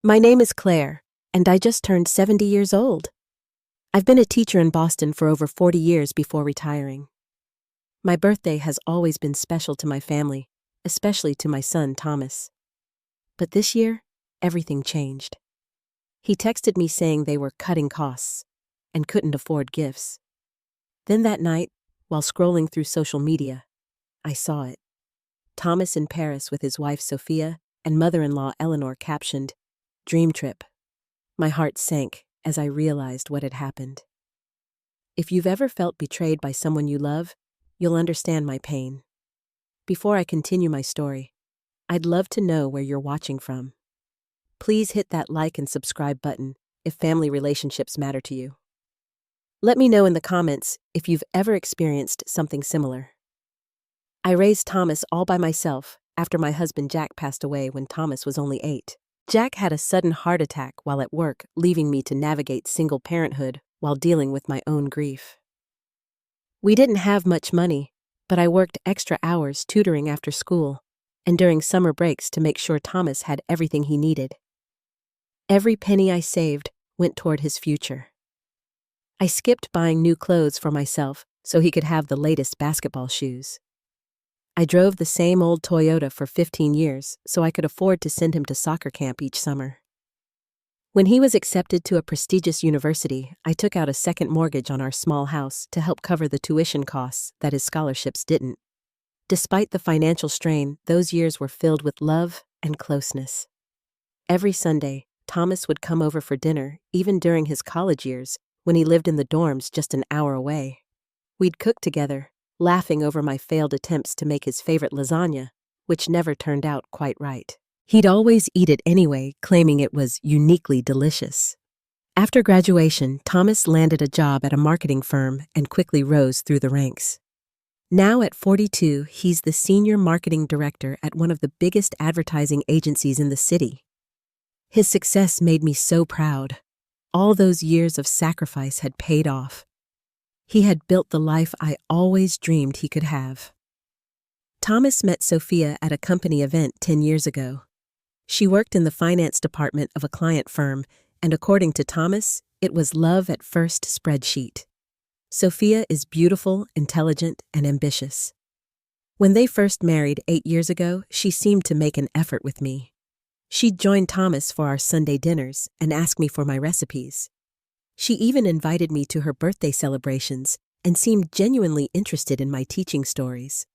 My name is Claire, and I just turned 70 years old. I've been a teacher in Boston for over 40 years before retiring. My birthday has always been special to my family, especially to my son, Thomas. But this year, everything changed. He texted me saying they were cutting costs and couldn't afford gifts. Then that night, while scrolling through social media, I saw it. Thomas in Paris with his wife Sophia and mother-in-law Eleanor captioned, "Dream trip." My heart sank as I realized what had happened. If you've ever felt betrayed by someone you love, you'll understand my pain. Before I continue my story, I'd love to know where you're watching from. Please hit that like and subscribe button if family relationships matter to you. Let me know in the comments if you've ever experienced something similar. I raised Thomas all by myself after my husband Jack passed away when Thomas was only 8. Jack had a sudden heart attack while at work, leaving me to navigate single parenthood while dealing with my own grief. We didn't have much money, but I worked extra hours tutoring after school and during summer breaks to make sure Thomas had everything he needed. Every penny I saved went toward his future. I skipped buying new clothes for myself so he could have the latest basketball shoes. I drove the same old Toyota for 15 years so I could afford to send him to soccer camp each summer. When he was accepted to a prestigious university, I took out a second mortgage on our small house to help cover the tuition costs that his scholarships didn't. Despite the financial strain, those years were filled with love and closeness. Every Sunday, Thomas would come over for dinner, even during his college years, when he lived in the dorms just an hour away. We'd cook together, laughing over my failed attempts to make his favorite lasagna, which never turned out quite right. He'd always eat it anyway, claiming it was uniquely delicious. After graduation, Thomas landed a job at a marketing firm and quickly rose through the ranks. Now at 42, he's the senior marketing director at one of the biggest advertising agencies in the city. His success made me so proud. All those years of sacrifice had paid off. He had built the life I always dreamed he could have. Thomas met Sophia at a company event 10 years ago. She worked in the finance department of a client firm, and according to Thomas, it was love at first spreadsheet. Sophia is beautiful, intelligent, and ambitious. When they first married 8 years ago, she seemed to make an effort with me. She'd join Thomas for our Sunday dinners and ask me for my recipes. She even invited me to her birthday celebrations and seemed genuinely interested in my teaching stories.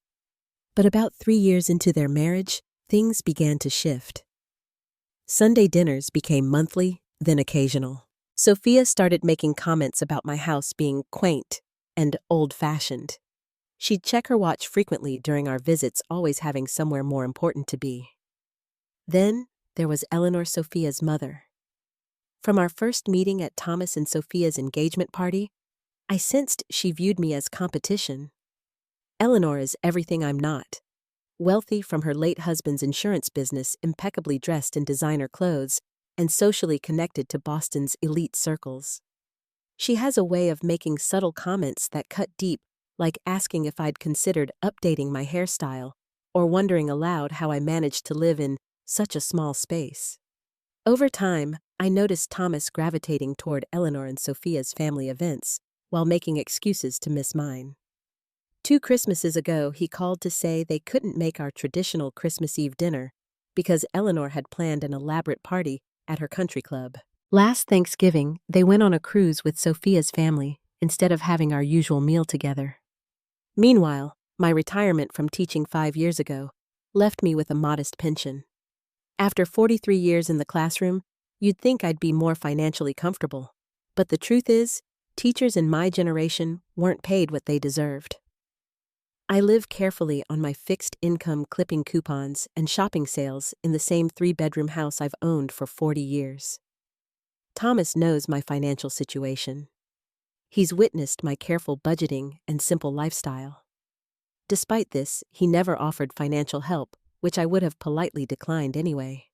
But about 3 years into their marriage, things began to shift. Sunday dinners became monthly, then occasional. Sophia started making comments about my house being quaint and old-fashioned. She'd check her watch frequently during our visits, always having somewhere more important to be. Then there was Eleanor, Sophia's mother. From our first meeting at Thomas and Sophia's engagement party, I sensed she viewed me as competition. Eleanor is everything I'm not. Wealthy from her late husband's insurance business, impeccably dressed in designer clothes, and socially connected to Boston's elite circles. She has a way of making subtle comments that cut deep, like asking if I'd considered updating my hairstyle, or wondering aloud how I managed to live in such a small space. Over time, I noticed Thomas gravitating toward Eleanor and Sophia's family events, while making excuses to miss mine. 2 Christmases ago, he called to say they couldn't make our traditional Christmas Eve dinner because Eleanor had planned an elaborate party at her country club. Last Thanksgiving, they went on a cruise with Sophia's family instead of having our usual meal together. Meanwhile, my retirement from teaching 5 years ago left me with a modest pension. After 43 years in the classroom, you'd think I'd be more financially comfortable. But the truth is, teachers in my generation weren't paid what they deserved. I live carefully on my fixed income clipping coupons and shopping sales in the same 3-bedroom house I've owned for 40 years. Thomas knows my financial situation. He's witnessed my careful budgeting and simple lifestyle. Despite this, he never offered financial help, which I would have politely declined anyway.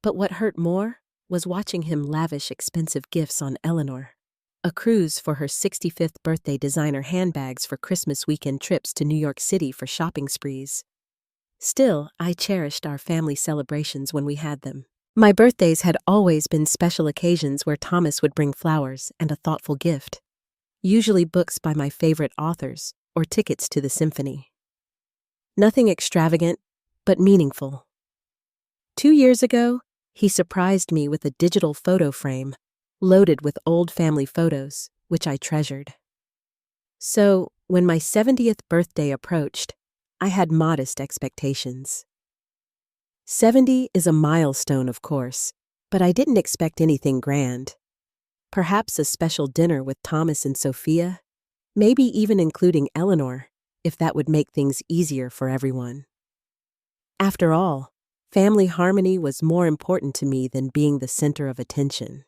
But what hurt more was watching him lavish expensive gifts on Eleanor. A cruise for her 65th birthday, designer handbags for Christmas weekend trips to New York City for shopping sprees. Still, I cherished our family celebrations when we had them. My birthdays had always been special occasions where Thomas would bring flowers and a thoughtful gift, usually books by my favorite authors or tickets to the symphony. Nothing extravagant, but meaningful. 2 years ago, he surprised me with a digital photo frame loaded with old family photos, which I treasured. So, when my 70th birthday approached, I had modest expectations. 70 is a milestone, of course, but I didn't expect anything grand. Perhaps a special dinner with Thomas and Sophia, maybe even including Eleanor, if that would make things easier for everyone. After all, family harmony was more important to me than being the center of attention.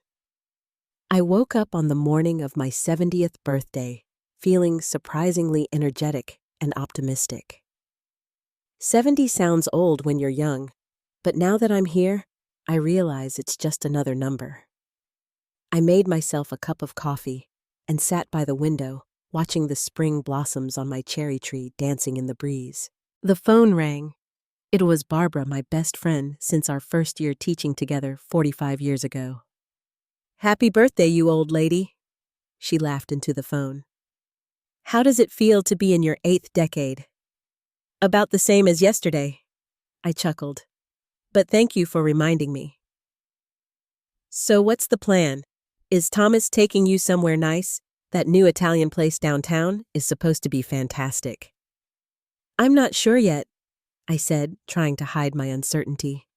I woke up on the morning of my 70th birthday, feeling surprisingly energetic and optimistic. 70 sounds old when you're young, but now that I'm here, I realize it's just another number. I made myself a cup of coffee and sat by the window, watching the spring blossoms on my cherry tree dancing in the breeze. The phone rang. It was Barbara, my best friend since our first year teaching together 45 years ago. "Happy birthday, you old lady," she laughed into the phone. "How does it feel to be in your 8th decade?" "About the same as yesterday," I chuckled. "But thank you for reminding me." "So what's the plan? Is Thomas taking you somewhere nice? That new Italian place downtown is supposed to be fantastic." "I'm not sure yet," I said, trying to hide my uncertainty.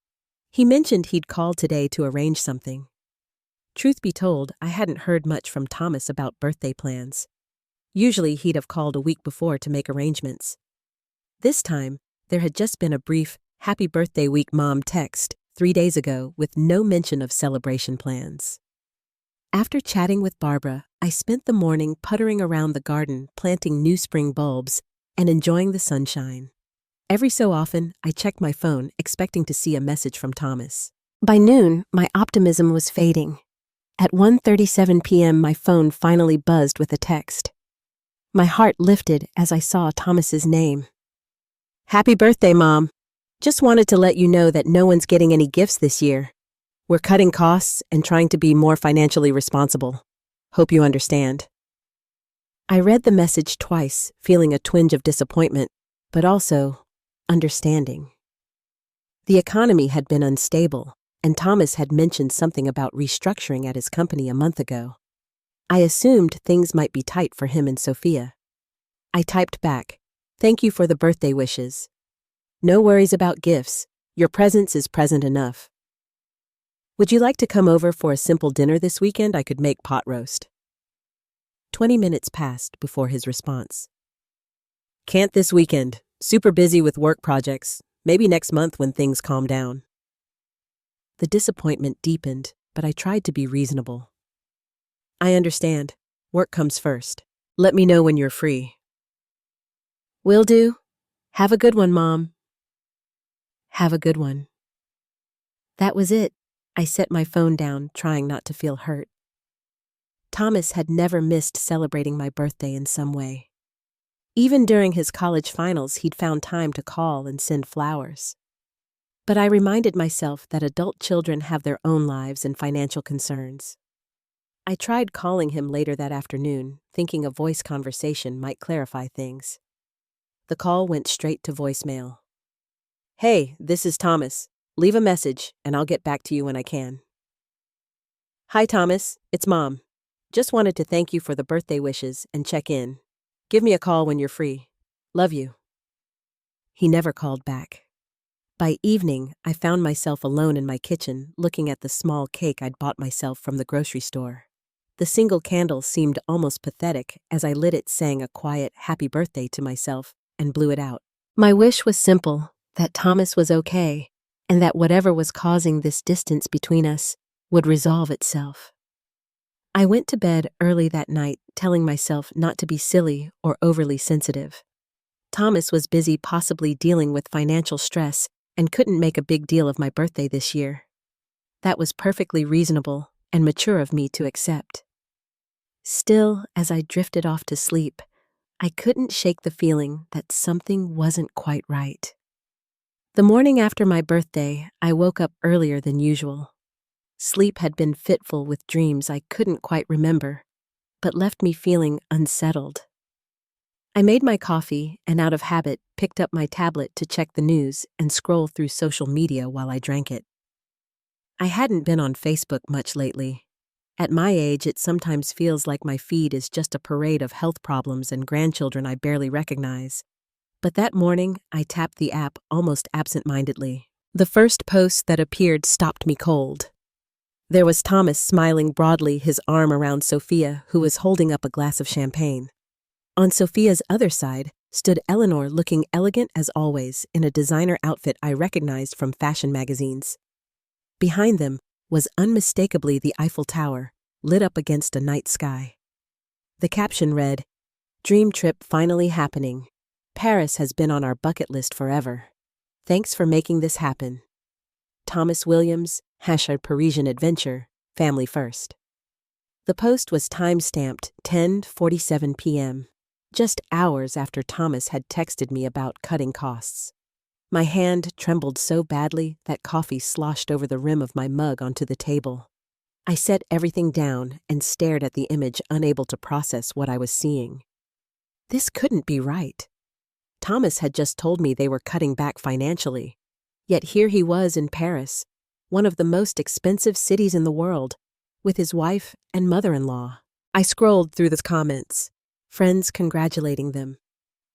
He mentioned he'd called today to arrange something. Truth be told, I hadn't heard much from Thomas about birthday plans. Usually he'd have called a week before to make arrangements. This time, there had just been a brief "Happy Birthday Week, Mom" text 3 days ago with no mention of celebration plans. After chatting with Barbara, I spent the morning puttering around the garden, planting new spring bulbs, and enjoying the sunshine. Every so often, I checked my phone, expecting to see a message from Thomas. By noon, my optimism was fading. At 1:37 p.m., my phone finally buzzed with a text. My heart lifted as I saw Thomas's name. "Happy birthday, Mom. Just wanted to let you know that no one's getting any gifts this year. We're cutting costs and trying to be more financially responsible. Hope you understand." I read the message twice, feeling a twinge of disappointment, but also understanding. The economy had been unstable, and Thomas had mentioned something about restructuring at his company a month ago. I assumed things might be tight for him and Sophia. I typed back, "Thank you for the birthday wishes. No worries about gifts. Your presence is present enough. Would you like to come over for a simple dinner this weekend? I could make pot roast." 20 minutes passed before his response. "Can't this weekend. Super busy with work projects. Maybe next month when things calm down." The disappointment deepened, but I tried to be reasonable. "I understand. Work comes first. Let me know when you're free." "Will do. Have a good one, Mom." "Have a good one." That was it. I set my phone down, trying not to feel hurt. Thomas had never missed celebrating my birthday in some way. Even during his college finals, he'd found time to call and send flowers. But I reminded myself that adult children have their own lives and financial concerns. I tried calling him later that afternoon, thinking a voice conversation might clarify things. The call went straight to voicemail. "Hey, this is Thomas. Leave a message, and I'll get back to you when I can." "Hi, Thomas. It's Mom. Just wanted to thank you for the birthday wishes and check in. Give me a call when you're free. Love you." He never called back. By evening, I found myself alone in my kitchen, looking at the small cake I'd bought myself from the grocery store. The single candle seemed almost pathetic as I lit it, saying a quiet "happy birthday" to myself, and blew it out. My wish was simple, that Thomas was okay, and that whatever was causing this distance between us would resolve itself. I went to bed early that night, telling myself not to be silly or overly sensitive. Thomas was busy, possibly dealing with financial stress, and couldn't make a big deal of my birthday this year. That was perfectly reasonable and mature of me to accept. Still, as I drifted off to sleep, I couldn't shake the feeling that something wasn't quite right. The morning after my birthday, I woke up earlier than usual. Sleep had been fitful with dreams I couldn't quite remember, but left me feeling unsettled. I made my coffee and, out of habit, picked up my tablet to check the news and scroll through social media while I drank it. I hadn't been on Facebook much lately. At my age, it sometimes feels like my feed is just a parade of health problems and grandchildren I barely recognize. But that morning, I tapped the app almost absent-mindedly. The first post that appeared stopped me cold. There was Thomas smiling broadly, his arm around Sophia, who was holding up a glass of champagne. On Sophia's other side stood Eleanor, looking elegant as always in a designer outfit I recognized from fashion magazines. Behind them was unmistakably the Eiffel Tower, lit up against a night sky. The caption read, "Dream trip finally happening. Paris has been on our bucket list forever. Thanks for making this happen. Thomas Williams, #Parisian Adventure, Family First." The post was time-stamped 10:47 p.m., just hours after Thomas had texted me about cutting costs. My hand trembled so badly that coffee sloshed over the rim of my mug onto the table. I set everything down and stared at the image, unable to process what I was seeing. This couldn't be right. Thomas had just told me they were cutting back financially, yet here he was in Paris, one of the most expensive cities in the world, with his wife and mother-in-law. I scrolled through the comments, friends congratulating them,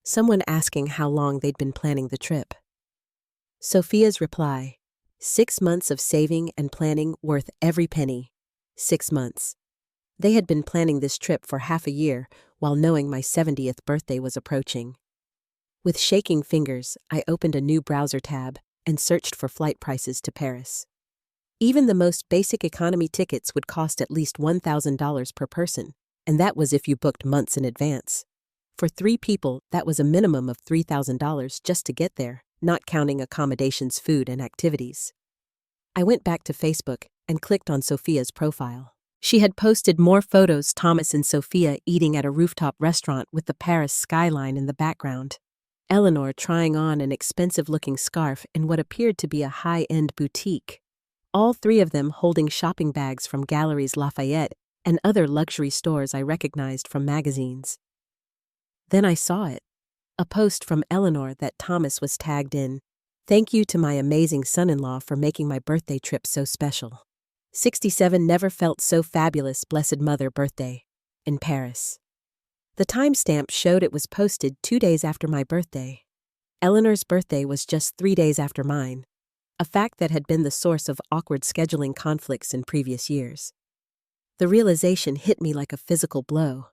someone asking how long they'd been planning the trip. Sophia's reply, 6 months of saving and planning worth every penny. 6 months. They had been planning this trip for half a year while knowing my 70th birthday was approaching. With shaking fingers, I opened a new browser tab and searched for flight prices to Paris. Even the most basic economy tickets would cost at least $1,000 per person, and that was if you booked months in advance. For 3 people, that was a minimum of $3,000 just to get there, not counting accommodations, food, and activities. I went back to Facebook and clicked on Sophia's profile. She had posted more photos, Thomas and Sophia eating at a rooftop restaurant with the Paris skyline in the background. Eleanor trying on an expensive-looking scarf in what appeared to be a high-end boutique. All 3 of them holding shopping bags from Galeries Lafayette and other luxury stores I recognized from magazines. Then I saw it, a post from Eleanor that Thomas was tagged in. "Thank you to my amazing son-in-law for making my birthday trip so special. 67 never felt so fabulous, blessed mother birthday, in Paris." The timestamp showed it was posted 2 days after my birthday. Eleanor's birthday was just 3 days after mine, a fact that had been the source of awkward scheduling conflicts in previous years. The realization hit me like a physical blow.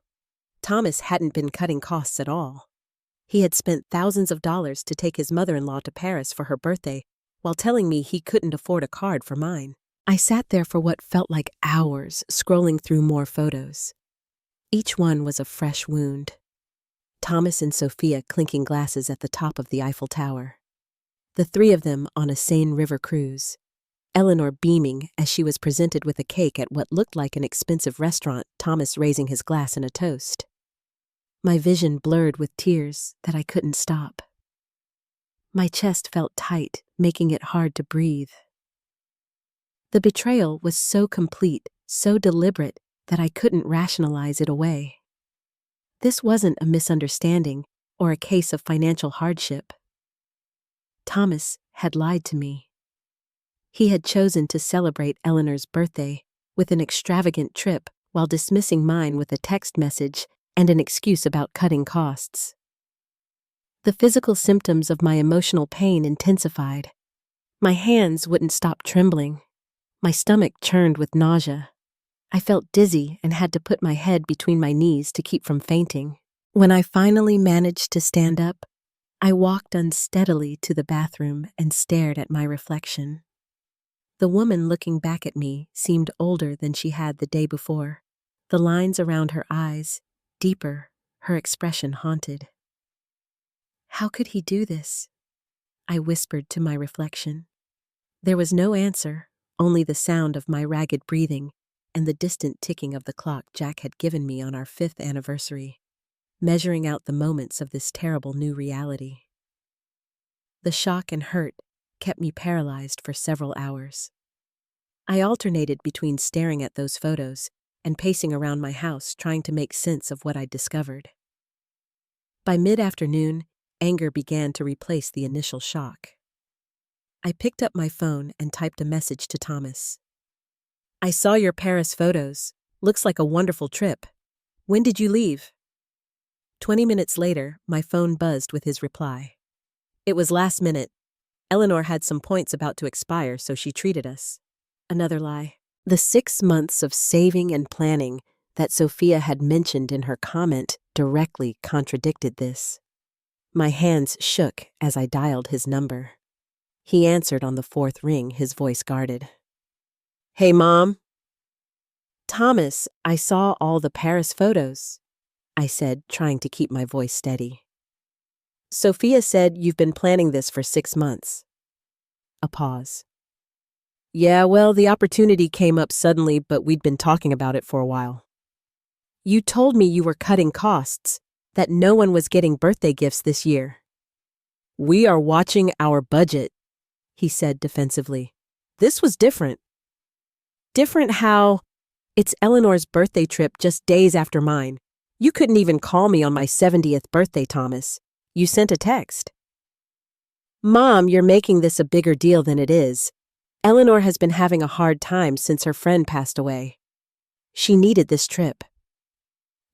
Thomas hadn't been cutting costs at all. He had spent thousands of dollars to take his mother-in-law to Paris for her birthday, while telling me he couldn't afford a card for mine. I sat there for what felt like hours, scrolling through more photos. Each one was a fresh wound. Thomas and Sophia clinking glasses at the top of the Eiffel Tower. The 3 of them on a Seine River cruise. Eleanor beaming as she was presented with a cake at what looked like an expensive restaurant, Thomas raising his glass in a toast. My vision blurred with tears that I couldn't stop. My chest felt tight, making it hard to breathe. The betrayal was so complete, so deliberate, that I couldn't rationalize it away. This wasn't a misunderstanding or a case of financial hardship. Thomas had lied to me. He had chosen to celebrate Eleanor's birthday with an extravagant trip while dismissing mine with a text message and an excuse about cutting costs. The physical symptoms of my emotional pain intensified. My hands wouldn't stop trembling. My stomach churned with nausea. I felt dizzy and had to put my head between my knees to keep from fainting. When I finally managed to stand up, I walked unsteadily to the bathroom and stared at my reflection. The woman looking back at me seemed older than she had the day before. The lines around her eyes, deeper, her expression haunted. How could he do this? I whispered to my reflection. There was no answer, only the sound of my ragged breathing and the distant ticking of the clock Jack had given me on our 5th anniversary, measuring out the moments of this terrible new reality. The shock and hurt kept me paralyzed for several hours. I alternated between staring at those photos and pacing around my house trying to make sense of what I'd discovered. By mid-afternoon, anger began to replace the initial shock. I picked up my phone and typed a message to Thomas. "I saw your Paris photos. Looks like a wonderful trip. When did you leave?" 20 minutes later, my phone buzzed with his reply. "It was last minute. Eleanor had some points about to expire, so she treated us." Another lie. The 6 months of saving and planning that Sophia had mentioned in her comment directly contradicted this. My hands shook as I dialed his number. He answered on the 4th ring, his voice guarded. "Hey, Mom." "Thomas, I saw all the Paris photos," I said, trying to keep my voice steady. "Sophia said you've been planning this for 6 months. A pause. "Yeah, well, the opportunity came up suddenly, but we'd been talking about it for a while." "You told me you were cutting costs, that no one was getting birthday gifts this year." "We are watching our budget," he said defensively. "This was different." "Different how? It's Eleanor's birthday trip just days after mine. You couldn't even call me on my 70th birthday, Thomas. You sent a text." "Mom, you're making this a bigger deal than it is. Eleanor has been having a hard time since her friend passed away. She needed this trip."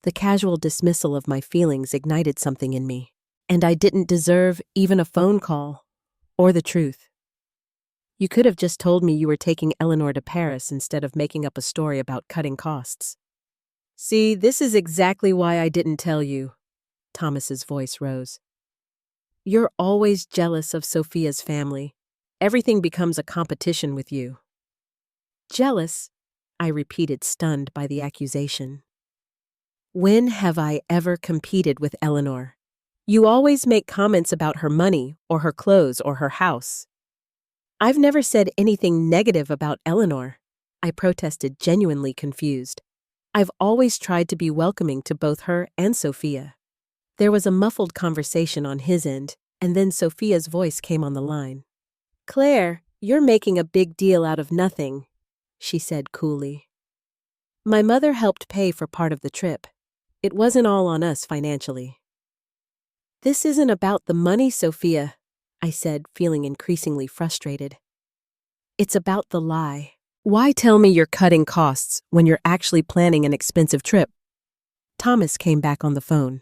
The casual dismissal of my feelings ignited something in me, and I didn't deserve even a phone call or the truth. "You could have just told me you were taking Eleanor to Paris instead of making up a story about cutting costs." "See, this is exactly why I didn't tell you." Thomas's voice rose. "You're always jealous of Sophia's family. Everything becomes a competition with you." "Jealous?" I repeated, stunned by the accusation. "When have I ever competed with Eleanor? You always make comments about her money or her clothes or her house." "I've never said anything negative about Eleanor," I protested, genuinely confused. "I've always tried to be welcoming to both her and Sophia." There was a muffled conversation on his end, and then Sophia's voice came on the line. "Claire, you're making a big deal out of nothing," she said coolly. "My mother helped pay for part of the trip. It wasn't all on us financially." "This isn't about the money, Sophia," I said, feeling increasingly frustrated. "It's about the lie. Why tell me you're cutting costs when you're actually planning an expensive trip?" Thomas came back on the phone.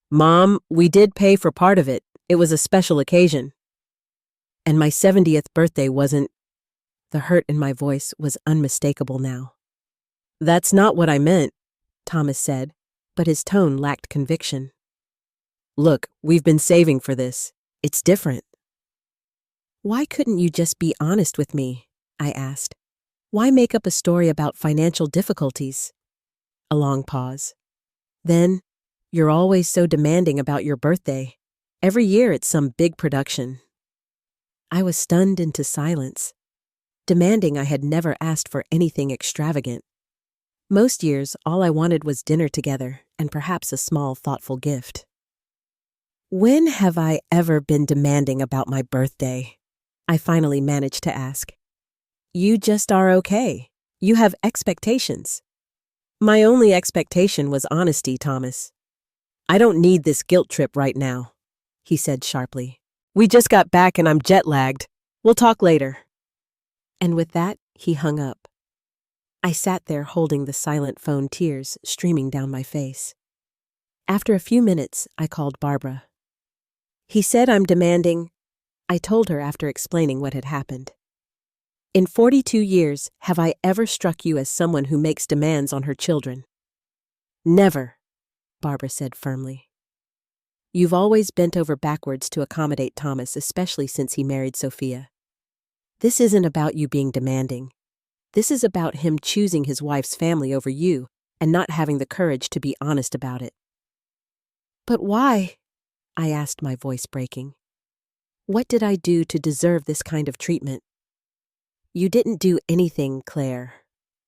"Mom, we did pay for part of it. It was a special occasion. And my 70th birthday wasn't—" The hurt in my voice was unmistakable now. "That's not what I meant," Thomas said, but his tone lacked conviction. "Look, we've been saving for this. It's different." "Why couldn't you just be honest with me?" I asked. "Why make up a story about financial difficulties?" A long pause. "Then, you're always so demanding about your birthday. Every year it's some big production." I was stunned into silence. Demanding I had never asked for anything extravagant. Most years, all I wanted was dinner together and perhaps a small, thoughtful gift. "When have I ever been demanding about my birthday?" I finally managed to ask. "You just are okay. You have expectations." "My only expectation was honesty, Thomas. I don't need this guilt trip right now," he said sharply. "We just got back and I'm jet-lagged. We'll talk later." And with that, he hung up. I sat there holding the silent phone, tears streaming down my face. After a few minutes, I called Barbara. "He said I'm demanding," I told her after explaining what had happened. "In 42 years, have I ever struck you as someone who makes demands on her children?" "Never," Barbara said firmly. "You've always bent over backwards to accommodate Thomas, especially since he married Sophia. This isn't about you being demanding. This is about him choosing his wife's family over you and not having the courage to be honest about it." "But why?" I asked, my voice breaking. "What did I do to deserve this kind of treatment?" "You didn't do anything, Claire,"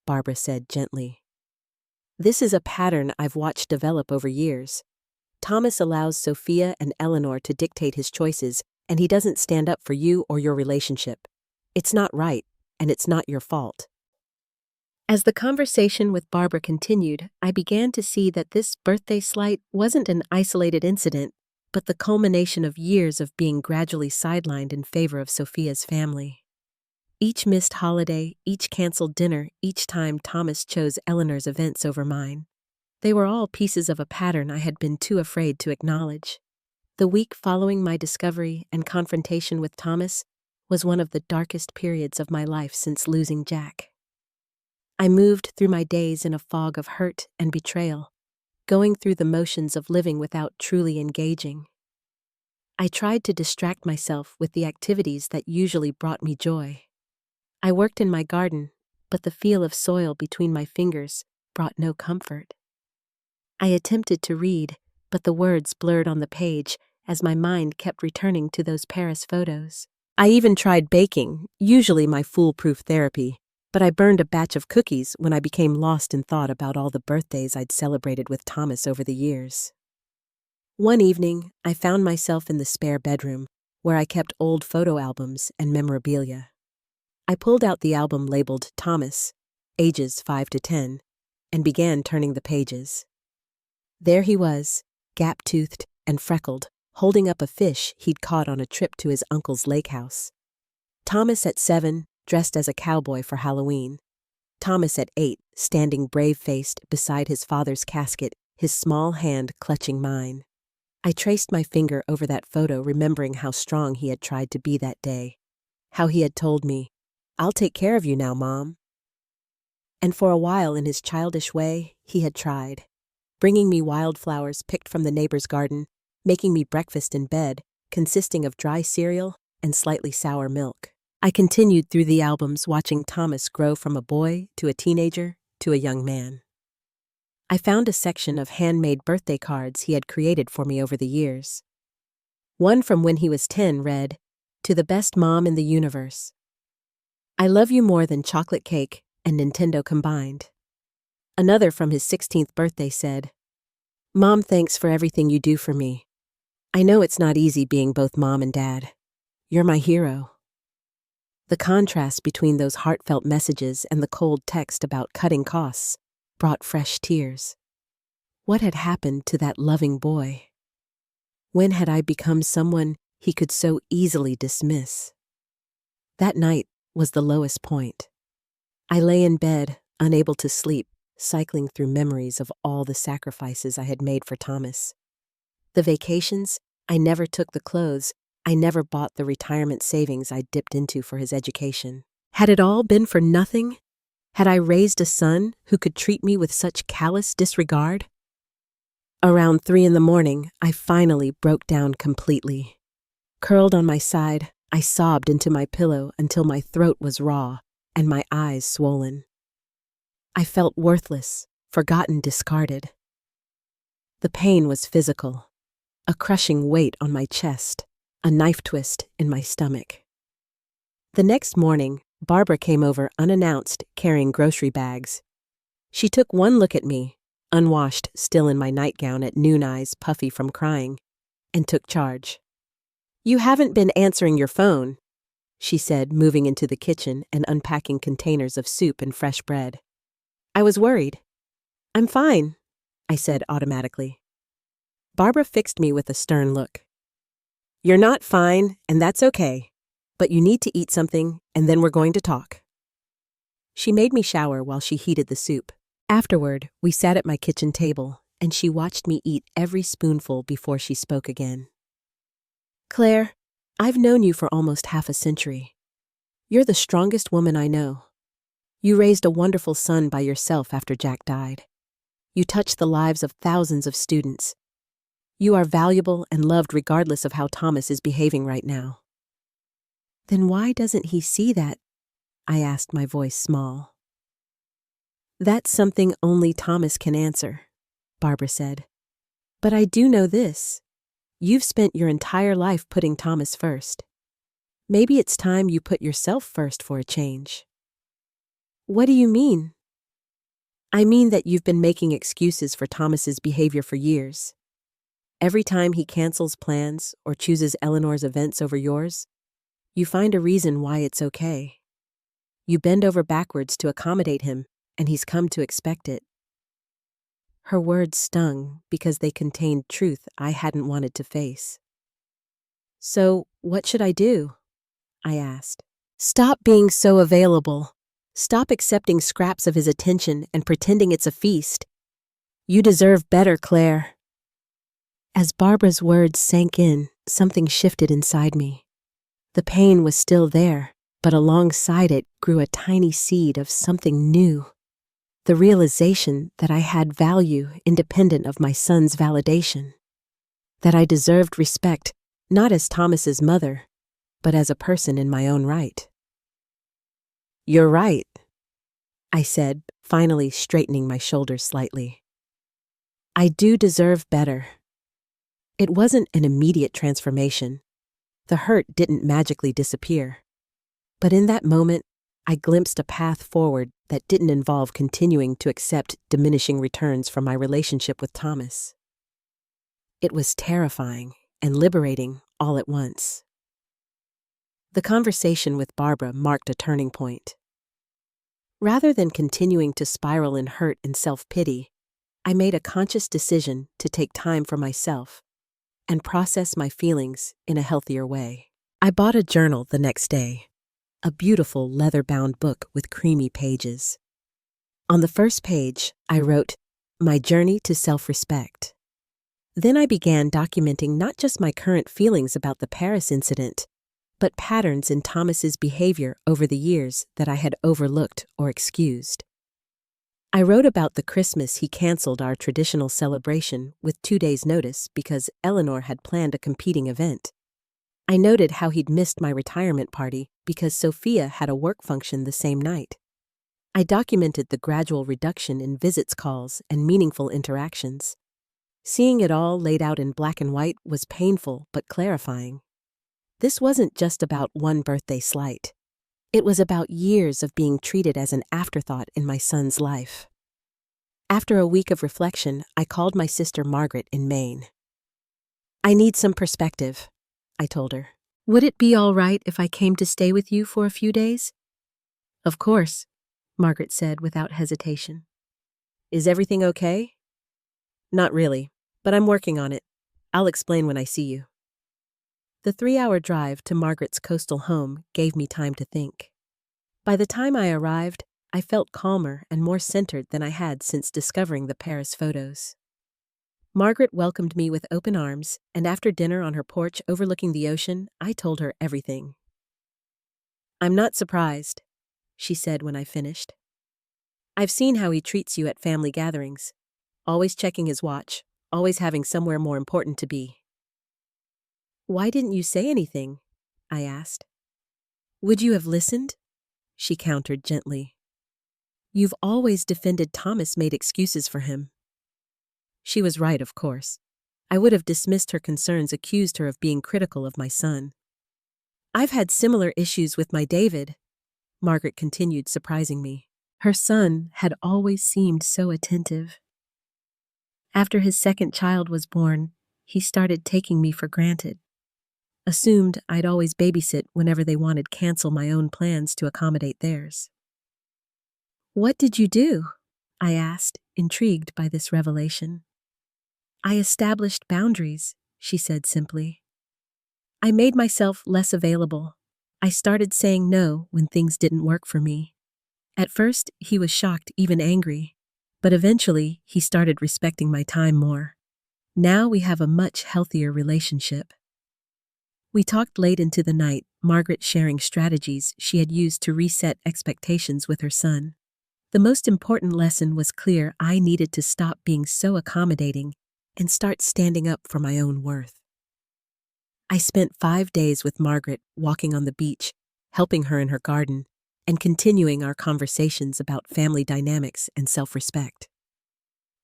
Barbara said gently. "This is a pattern I've watched develop over years. Thomas allows Sophia and Eleanor to dictate his choices and he doesn't stand up for you or your relationship. It's not right, and it's not your fault. As the conversation with Barbara continued, I began to see that this birthday slight wasn't an isolated incident, but the culmination of years of being gradually sidelined in favor of Sophia's family. Each missed holiday, each canceled dinner, each time Thomas chose Eleanor's events over mine. They were all pieces of a pattern I had been too afraid to acknowledge. The week following my discovery and confrontation with Thomas was one of the darkest periods of my life since losing Jack. I moved through my days in a fog of hurt and betrayal, going through the motions of living without truly engaging. I tried to distract myself with the activities that usually brought me joy. I worked in my garden, but the feel of soil between my fingers brought no comfort. I attempted to read, but the words blurred on the page as my mind kept returning to those Paris photos. I even tried baking, usually my foolproof therapy, but I burned a batch of cookies when I became lost in thought about all the birthdays I'd celebrated with Thomas over the years. One evening, I found myself in the spare bedroom, where I kept old photo albums and memorabilia. I pulled out the album labeled Thomas, ages 5 to 10, and began turning the pages. There he was, gap-toothed and freckled, holding up a fish he'd caught on a trip to his uncle's lake house. Thomas at 7, dressed as a cowboy for Halloween. Thomas at 8, standing brave-faced beside his father's casket, his small hand clutching mine. I traced my finger over that photo, remembering how strong he had tried to be that day. How he had told me, "I'll take care of you now, Mom." And for a while, in his childish way, he had tried, bringing me wildflowers picked from the neighbor's garden, making me breakfast in bed, consisting of dry cereal and slightly sour milk. I continued through the albums, watching Thomas grow from a boy to a teenager to a young man. I found a section of handmade birthday cards he had created for me over the years. One from when he was 10 read, "To the best mom in the universe. I love you more than chocolate cake and Nintendo combined." Another from his 16th birthday said, "Mom, thanks for everything you do for me. I know it's not easy being both mom and dad. You're my hero." The contrast between those heartfelt messages and the cold text about cutting costs brought fresh tears. What had happened to that loving boy? When had I become someone he could so easily dismiss? That night was the lowest point. I lay in bed, unable to sleep, cycling through memories of all the sacrifices I had made for Thomas. The vacations, I never took the clothes, I never bought the retirement savings I dipped into for his education. Had it all been for nothing? Had I raised a son who could treat me with such callous disregard? Around 3 a.m, I finally broke down completely. Curled on my side, I sobbed into my pillow until my throat was raw and my eyes swollen. I felt worthless, forgotten, discarded. The pain was physical, a crushing weight on my chest, a knife twist in my stomach. The next morning, Barbara came over unannounced, carrying grocery bags. She took one look at me, unwashed, still in my nightgown at noon, eyes puffy from crying, and took charge. "You haven't been answering your phone," she said, moving into the kitchen and unpacking containers of soup and fresh bread. "I was worried." "I'm fine," I said automatically. Barbara fixed me with a stern look. "You're not fine, and that's okay, but you need to eat something, and then we're going to talk." She made me shower while she heated the soup. Afterward, we sat at my kitchen table, and she watched me eat every spoonful before she spoke again. "Claire, I've known you for almost half a century. You're the strongest woman I know. You raised a wonderful son by yourself after Jack died. You touched the lives of thousands of students. You are valuable and loved regardless of how Thomas is behaving right now." "Then why doesn't he see that?" I asked, my voice small. "That's something only Thomas can answer," Barbara said. "But I do know this. You've spent your entire life putting Thomas first. Maybe it's time you put yourself first for a change." "What do you mean?" "I mean that you've been making excuses for Thomas's behavior for years. Every time he cancels plans or chooses Eleanor's events over yours, you find a reason why it's okay. You bend over backwards to accommodate him, and he's come to expect it. Her words stung because they contained truth I hadn't wanted to face. So, what should I do? I asked. Stop being so available. Stop accepting scraps of his attention and pretending it's a feast. You deserve better, Claire. As Barbara's words sank in, something shifted inside me. The pain was still there, but alongside it grew a tiny seed of something new. The realization that I had value independent of my son's validation. That I deserved respect, not as Thomas's mother, but as a person in my own right. You're right, I said, finally straightening my shoulders slightly. I do deserve better. It wasn't an immediate transformation. The hurt didn't magically disappear. But in that moment, I glimpsed a path forward that didn't involve continuing to accept diminishing returns from my relationship with Thomas. It was terrifying and liberating all at once. The conversation with Barbara marked a turning point. Rather than continuing to spiral in hurt and self-pity, I made a conscious decision to take time for myself and process my feelings in a healthier way. I bought a journal the next day, a beautiful leather-bound book with creamy pages. On the first page, I wrote, "My journey to self-respect." Then I began documenting not just my current feelings about the Paris incident, but patterns in Thomas's behavior over the years that I had overlooked or excused. I wrote about the Christmas he canceled our traditional celebration with 2 days' notice because Eleanor had planned a competing event. I noted how he'd missed my retirement party because Sophia had a work function the same night. I documented the gradual reduction in visits calls and meaningful interactions. Seeing it all laid out in black and white was painful but clarifying. This wasn't just about one birthday slight. It was about years of being treated as an afterthought in my son's life. After a week of reflection, I called my sister Margaret in Maine. "I need some perspective," I told her. "Would it be all right if I came to stay with you for a few days?" "Of course," Margaret said without hesitation. "Is everything okay?" "Not really, but I'm working on it. I'll explain when I see you." The 3-hour drive to Margaret's coastal home gave me time to think. By the time I arrived, I felt calmer and more centered than I had since discovering the Paris photos. Margaret welcomed me with open arms, and after dinner on her porch overlooking the ocean, I told her everything. "I'm not surprised," she said when I finished. "I've seen how he treats you at family gatherings, always checking his watch, always having somewhere more important to be." "Why didn't you say anything?" I asked. "Would you have listened?" she countered gently. "You've always defended Thomas made excuses for him." She was right, of course. I would have dismissed her concerns, accused her of being critical of my son. "I've had similar issues with my David," Margaret continued, surprising me. Her son had always seemed so attentive. "After his second child was born, he started taking me for granted. Assumed I'd always babysit whenever they wanted cancel my own plans to accommodate theirs." "What did you do?" I asked, intrigued by this revelation. "I established boundaries," she said simply. "I made myself less available. I started saying no when things didn't work for me. At first, he was shocked, even angry, but eventually he started respecting my time more. Now we have a much healthier relationship." We talked late into the night, Margaret sharing strategies she had used to reset expectations with her son. The most important lesson was clear: I needed to stop being so accommodating and start standing up for my own worth. I spent 5 days with Margaret, walking on the beach, helping her in her garden, and continuing our conversations about family dynamics and self-respect.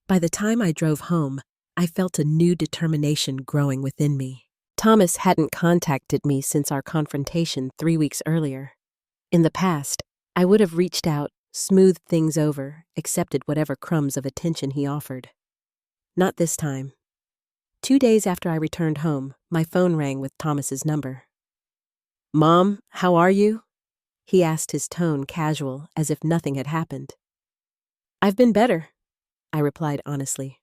By the time I drove home, I felt a new determination growing within me. Thomas hadn't contacted me since our confrontation 3 weeks earlier. In the past, I would have reached out, smoothed things over, accepted whatever crumbs of attention he offered. Not this time. 2 days after I returned home, my phone rang with Thomas's number. "Mom, how are you?" He asked, his tone casual, as if nothing had happened. "I've been better," I replied honestly.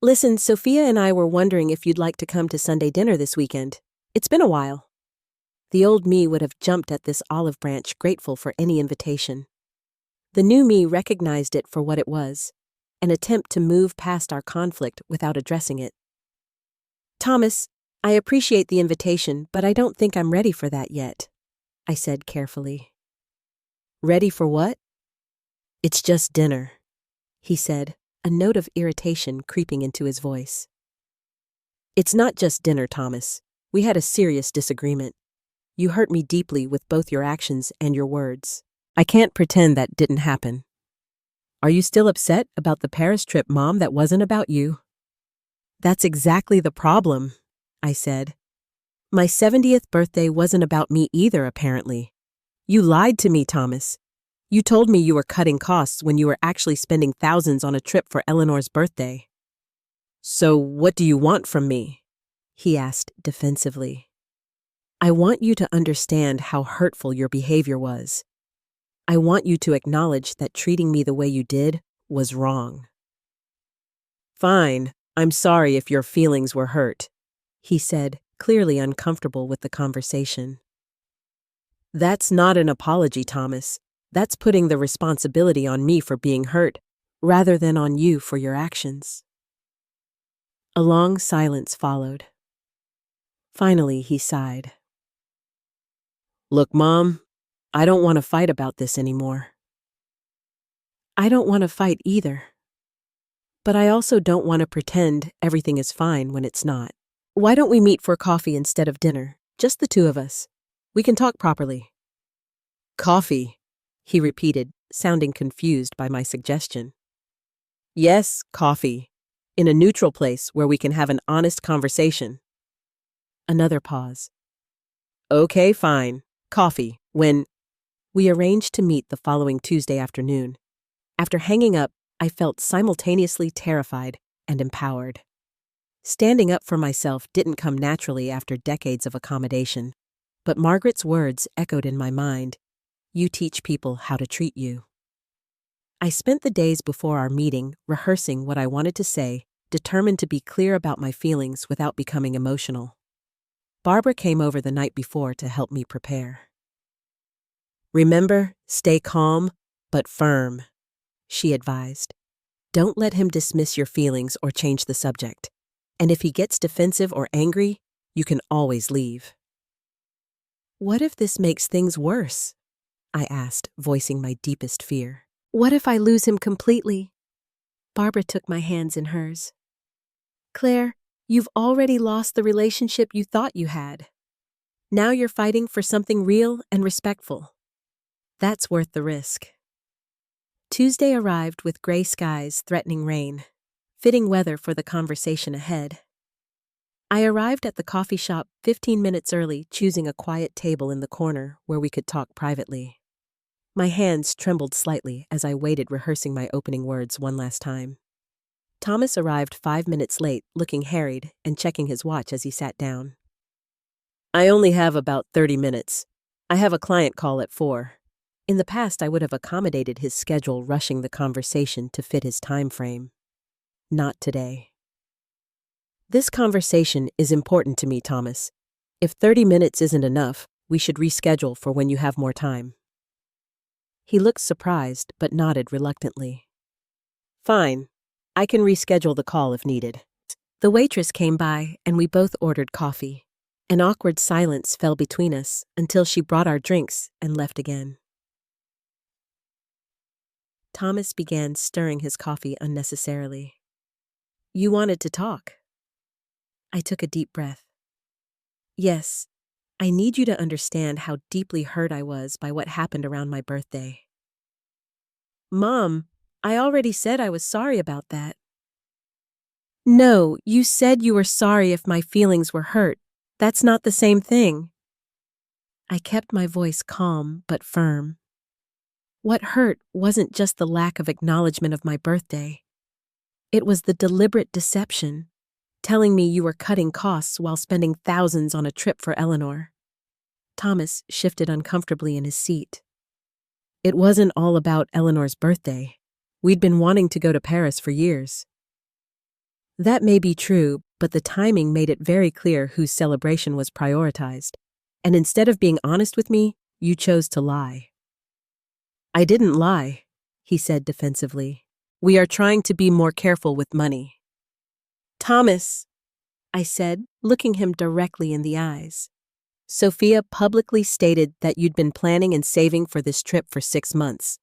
"Listen, Sophia and I were wondering if you'd like to come to Sunday dinner this weekend. It's been a while." The old me would have jumped at this olive branch, grateful for any invitation. The new me recognized it for what it was, an attempt to move past our conflict without addressing it. "Thomas, I appreciate the invitation, but I don't think I'm ready for that yet," I said carefully. "Ready for what?" "It's just dinner," he said, a note of irritation creeping into his voice. "It's not just dinner, Thomas. We had a serious disagreement. You hurt me deeply with both your actions and your words. I can't pretend that didn't happen." "Are you still upset about the Paris trip, Mom, that wasn't about you?" "That's exactly the problem," I said. "My 70th birthday wasn't about me either, apparently. You lied to me, Thomas. You told me you were cutting costs when you were actually spending thousands on a trip for Eleanor's birthday." "So what do you want from me?" he asked defensively. "I want you to understand how hurtful your behavior was. I want you to acknowledge that treating me the way you did was wrong." "Fine, I'm sorry if your feelings were hurt," he said, clearly uncomfortable with the conversation. "That's not an apology, Thomas. That's putting the responsibility on me for being hurt, rather than on you for your actions." A long silence followed. Finally, he sighed. "Look, Mom, I don't want to fight about this anymore." "I don't want to fight either. But I also don't want to pretend everything is fine when it's not. Why don't we meet for coffee instead of dinner? Just the two of us. We can talk properly." "Coffee," he repeated, sounding confused by my suggestion. "Yes, coffee. In a neutral place where we can have an honest conversation." Another pause. "Okay, fine. Coffee. When—" We arranged to meet the following Tuesday afternoon. After hanging up, I felt simultaneously terrified and empowered. Standing up for myself didn't come naturally after decades of accommodation, but Margaret's words echoed in my mind. "You teach people how to treat you." I spent the days before our meeting rehearsing what I wanted to say, determined to be clear about my feelings without becoming emotional. Barbara came over the night before to help me prepare. "Remember, stay calm, but firm," she advised. "Don't let him dismiss your feelings or change the subject. And if he gets defensive or angry, you can always leave." "What if this makes things worse?" I asked, voicing my deepest fear. "What if I lose him completely?" Barbara took my hands in hers. "Claire, you've already lost the relationship you thought you had. Now you're fighting for something real and respectful. That's worth the risk." Tuesday arrived with gray skies threatening rain, fitting weather for the conversation ahead. I arrived at the coffee shop 15 minutes early, choosing a quiet table in the corner where we could talk privately. My hands trembled slightly as I waited, rehearsing my opening words one last time. Thomas arrived 5 minutes late, looking harried and checking his watch as he sat down. "I only have about 30 minutes. I have a client call at 4. In the past, I would have accommodated his schedule, rushing the conversation to fit his time frame. Not today. "This conversation is important to me, Thomas. If 30 minutes isn't enough, we should reschedule for when you have more time." He looked surprised, but nodded reluctantly. "Fine. I can reschedule the call if needed." The waitress came by, and we both ordered coffee. An awkward silence fell between us until she brought our drinks and left again. Thomas began stirring his coffee unnecessarily. "You wanted to talk." I took a deep breath. "Yes, I need you to understand how deeply hurt I was by what happened around my birthday." "Mom, I already said I was sorry about that." "No, you said you were sorry if my feelings were hurt. That's not the same thing." I kept my voice calm but firm. What hurt wasn't just the lack of acknowledgement of my birthday. It was the deliberate deception, telling me you were cutting costs while spending thousands on a trip for Eleanor. Thomas shifted uncomfortably in his seat. It wasn't all about Eleanor's birthday. We'd been wanting to go to Paris for years. That may be true, but the timing made it very clear whose celebration was prioritized. And instead of being honest with me, you chose to lie. I didn't lie, he said defensively. We are trying to be more careful with money. Thomas, I said, looking him directly in the eyes. Sophia publicly stated that you'd been planning and saving for this trip for 6 months.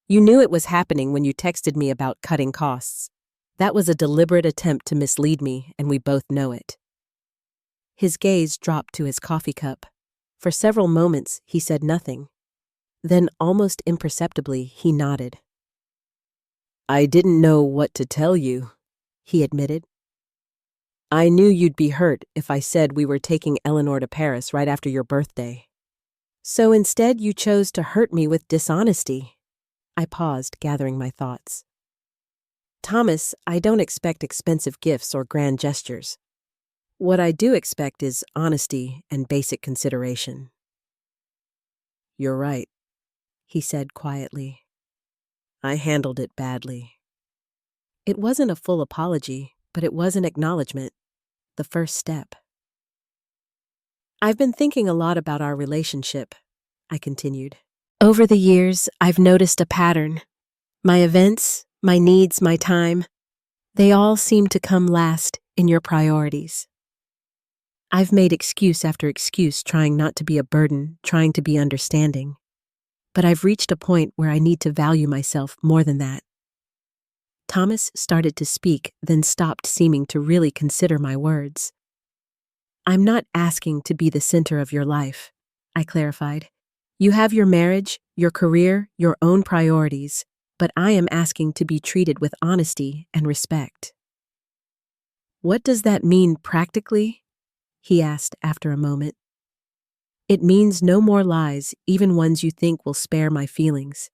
You knew it was happening when you texted me about cutting costs. That was a deliberate attempt to mislead me, and we both know it. His gaze dropped to his coffee cup. For several moments, he said nothing. Then, almost imperceptibly, he nodded. I didn't know what to tell you, he admitted. I knew you'd be hurt if I said we were taking Eleanor to Paris right after your birthday. So instead you chose to hurt me with dishonesty. I paused, gathering my thoughts. Thomas, I don't expect expensive gifts or grand gestures. What I do expect is honesty and basic consideration. You're right, he said quietly. I handled it badly. It wasn't a full apology, but it was an acknowledgement. The first step. I've been thinking a lot about our relationship, I continued. Over the years, I've noticed a pattern. My events, my needs, my time, they all seem to come last in your priorities. I've made excuse after excuse trying not to be a burden, trying to be understanding. But I've reached a point where I need to value myself more than that. Thomas started to speak, then stopped, seeming to really consider my words. I'm not asking to be the center of your life, I clarified. You have your marriage, your career, your own priorities, but I am asking to be treated with honesty and respect. What does that mean practically? He asked after a moment. It means no more lies, even ones you think will spare my feelings.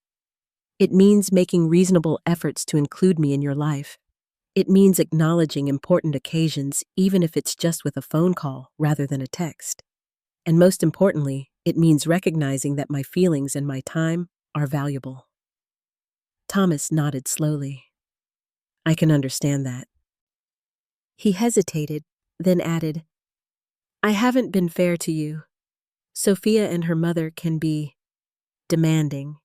It means making reasonable efforts to include me in your life. It means acknowledging important occasions, even if it's just with a phone call rather than a text. And most importantly, it means recognizing that my feelings and my time are valuable. Thomas nodded slowly. I can understand that. He hesitated, then added, I haven't been fair to you. Sophia and her mother can be demanding.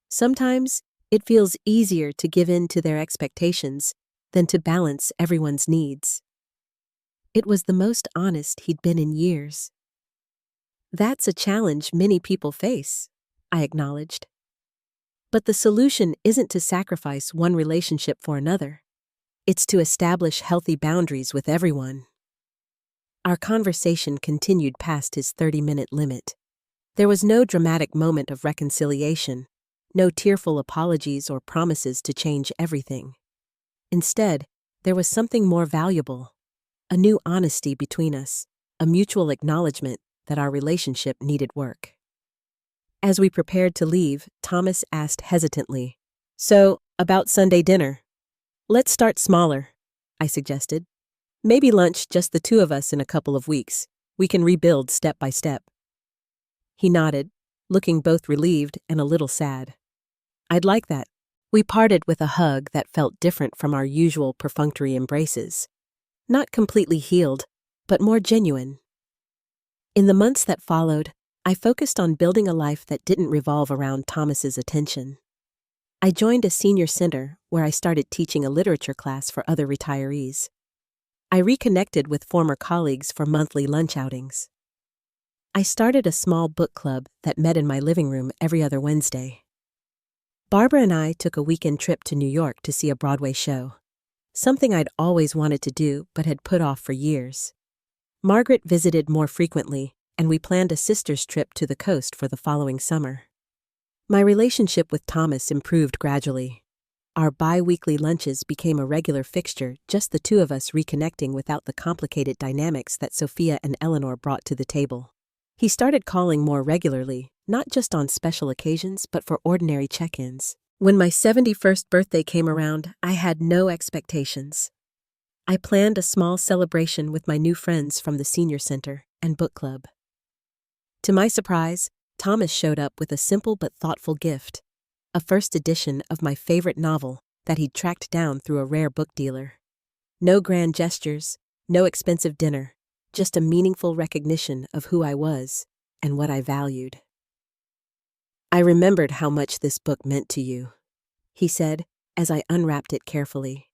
Sometimes it feels easier to give in to their expectations than to balance everyone's needs. It was the most honest he'd been in years. That's a challenge many people face, I acknowledged. But the solution isn't to sacrifice one relationship for another. It's to establish healthy boundaries with everyone. Our conversation continued past his 30-minute limit. There was no dramatic moment of reconciliation. No tearful apologies or promises to change everything. Instead, there was something more valuable, a new honesty between us, a mutual acknowledgement that our relationship needed work. As we prepared to leave, Thomas asked hesitantly, So, about Sunday dinner? Let's start smaller, I suggested. Maybe lunch, just the two of us in a couple of weeks. We can rebuild step by step. He nodded, looking both relieved and a little sad. I'd like that. We parted with a hug that felt different from our usual perfunctory embraces. Not completely healed, but more genuine. In the months that followed, I focused on building a life that didn't revolve around Thomas's attention. I joined a senior center where I started teaching a literature class for other retirees. I reconnected with former colleagues for monthly lunch outings. I started a small book club that met in my living room every other Wednesday. Barbara and I took a weekend trip to New York to see a Broadway show, something I'd always wanted to do but had put off for years. Margaret visited more frequently, and we planned a sister's trip to the coast for the following summer. My relationship with Thomas improved gradually. Our bi-weekly lunches became a regular fixture, just the two of us reconnecting without the complicated dynamics that Sophia and Eleanor brought to the table. He started calling more regularly, not just on special occasions, but for ordinary check-ins. When my 71st birthday came around, I had no expectations. I planned a small celebration with my new friends from the senior center and book club. To my surprise, Thomas showed up with a simple but thoughtful gift, a first edition of my favorite novel that he'd tracked down through a rare book dealer. No grand gestures, no expensive dinner, just a meaningful recognition of who I was and what I valued. "I remembered how much this book meant to you," he said as I unwrapped it carefully.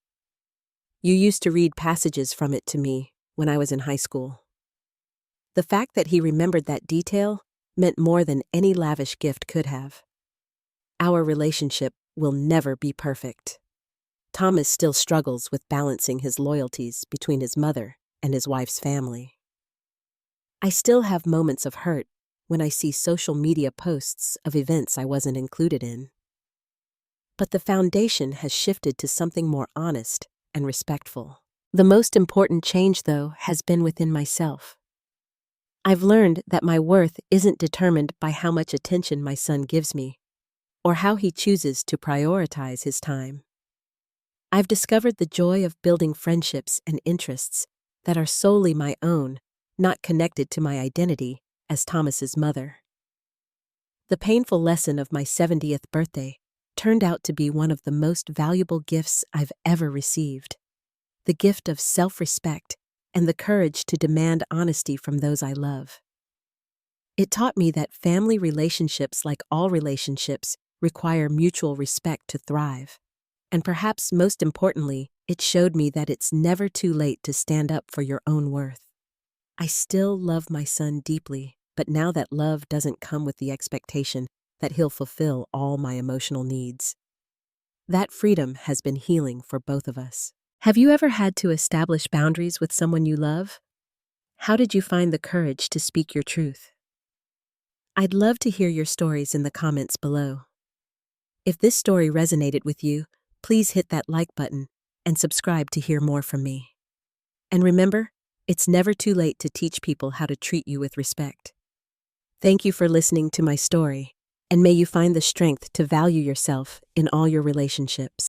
"You used to read passages from it to me when I was in high school." The fact that he remembered that detail meant more than any lavish gift could have. Our relationship will never be perfect. Thomas still struggles with balancing his loyalties between his mother and his wife's family. I still have moments of hurt when I see social media posts of events I wasn't included in. But the foundation has shifted to something more honest and respectful. The most important change, though, has been within myself. I've learned that my worth isn't determined by how much attention my son gives me, or how he chooses to prioritize his time. I've discovered the joy of building friendships and interests that are solely my own, not connected to my identity as Thomas's mother. The painful lesson of my 70th birthday turned out to be one of the most valuable gifts I've ever received. The gift of self-respect and the courage to demand honesty from those I love. It taught me that family relationships, like all relationships, require mutual respect to thrive. And perhaps most importantly, it showed me that it's never too late to stand up for your own worth. I still love my son deeply, but now that love doesn't come with the expectation that he'll fulfill all my emotional needs. That freedom has been healing for both of us. Have you ever had to establish boundaries with someone you love? How did you find the courage to speak your truth? I'd love to hear your stories in the comments below. If this story resonated with you, please hit that like button and subscribe to hear more from me. And remember, it's never too late to teach people how to treat you with respect. Thank you for listening to my story, and may you find the strength to value yourself in all your relationships.